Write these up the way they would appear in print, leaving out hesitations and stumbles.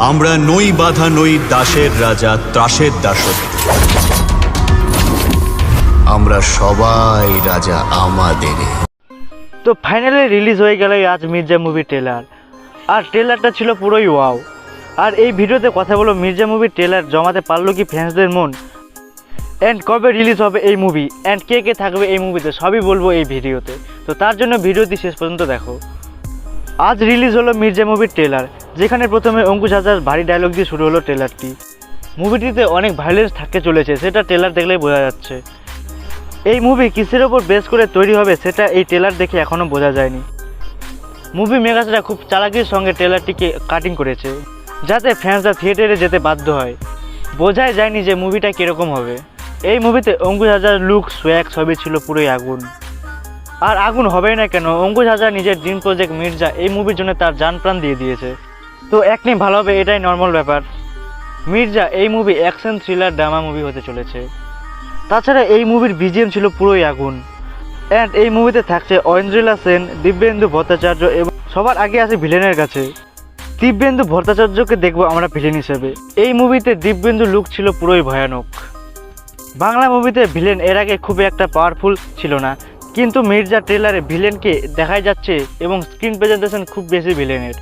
আমরা নই বাধা নই দাসের রাজা ত্রাসের দাসত্ব। আমরা সবাই রাজা আমাদের। তো ফাইনালি রিলিজ হয়ে গেল আজ মির্জা মুভি ট্রেলার। আর ট্রেলারটা ছিল পুরোই ওয়াও। আর এই ভিডিওতে কথা বলো মির্জা মুভির ট্রেলার জমাতে পারলো কি ফ্যান্সদের মন, অ্যান্ড কবে রিলিজ হবে এই মুভি, অ্যান্ড কে কে থাকবে এই মুভিতে, সবই বলবো এই ভিডিওতে। তো তার জন্য ভিডিওটি শেষ পর্যন্ত দেখো। আজ রিলিজ হলো মির্জা মুভির ট্রেলার, যেখানে প্রথমে অঙ্কুশ হাজরার ভারী ডায়লগ দিয়ে শুরু হলো ট্রেলারটি। মুভিটিতে অনেক ভায়োলেন্স থাকতে চলেছে, সেটা ট্রেলার দেখলেই বোঝা যাচ্ছে। এই মুভি কিসের ওপর বেস করে তৈরি হবে সেটা এই ট্রেলার দেখে এখনও বোঝা যায়নি। মুভি মেকার্সরা খুব চালাকির সঙ্গে ট্রেলারটিকে কাটিং করেছে, যাতে ফ্যান্সরা থিয়েটারে যেতে বাধ্য হয়। বোঝাই যায়নি যে মুভিটা কীরকম হবে। এই মুভিতে অঙ্কুশ হাজরার লুক, সোয়াগ সবই ছিল পুরোই আগুন। আর আগুন হবেই না কেন, অঙ্কুশ হাজরা নিজের ড্রিম প্রজেক্ট মির্জা এই মুভির জন্য তার জান প্রাণ দিয়ে দিয়েছে। তো অ্যাক্টিং ভালো হবে এটাই নর্মাল ব্যাপার। মির্জা এই movie action thriller drama movie হতে চলেছে। তাছাড়া এই মুভির বিজিএম ছিল পুরোই আগুন। অ্যান্ড এই মুভিতে থাকছে ঐন্দ্রিলা সেন, দিব্যেন্দু ভট্টাচার্য এবং সবার আগে আছে ভিলেনের কাছে। দিব্যেন্দু ভট্টাচার্যকে দেখবো আমরা ভিলেন হিসেবে। এই মুভিতে দিব্যেন্দু লুক ছিল পুরোই ভয়ানক। বাংলা মুভিতে ভিলেন এর আগে খুব একটা পাওয়ারফুল ছিল না, কিন্তু মির্জা ট্রেলারে ভিলেনকে দেখাই যাচ্ছে এবং স্ক্রিন প্রেজেন্টেশন খুব বেশি ভিলেনের।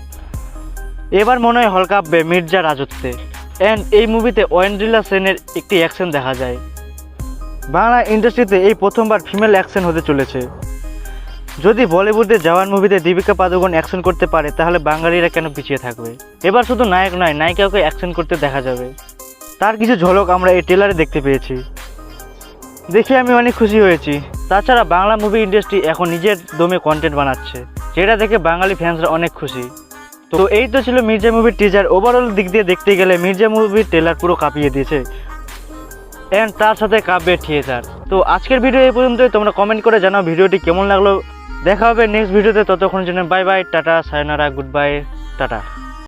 এবার মনে হয় হল কাঁপবে মির্জা রাজত্বে। অ্যান্ড এই মুভিতে ঐন্দ্রিলা সেনের একটি অ্যাকশন দেখা যায়। বাংলা ইন্ডাস্ট্রিতে এই প্রথমবার ফিমেল অ্যাকশন হতে চলেছে। যদি বলিউডে জওয়ান মুভিতে দীপিকা পাদুকোন অ্যাকশন করতে পারে, তাহলে বাঙালিরা কেন পিছিয়ে থাকবে। এবার শুধু নায়ক নয়, নায়িকাকে অ্যাকশন করতে দেখা যাবে। তার কিছু ঝলক আমরা এই ট্রেলারে দেখতে পেয়েছি, দেখে আমি অনেক খুশি হয়েছি। তাছাড়া বাংলা মুভি ইন্ডাস্ট্রি এখন নিজের দমে কন্টেন্ট বানাচ্ছে, যেটা দেখে বাঙালি ফ্যান্সরা অনেক খুশি। তো এই তো ছিল মির্জা মুভির টিজার। ওভারঅল দিক দিয়ে দেখতে গেলে মির্জা মুভির ট্রেলার পুরো কাঁপিয়ে দিয়েছে, অ্যান্ড তার সাথে কাঁপবে থিয়েটার। তো আজকের ভিডিও এই পর্যন্তই। তোমরা কমেন্ট করে জানাও ভিডিওটি কেমন লাগলো। দেখা হবে নেক্সট ভিডিওতে। ততক্ষণ জন্য bye bye, tata, সায়োনারা, good bye, tata.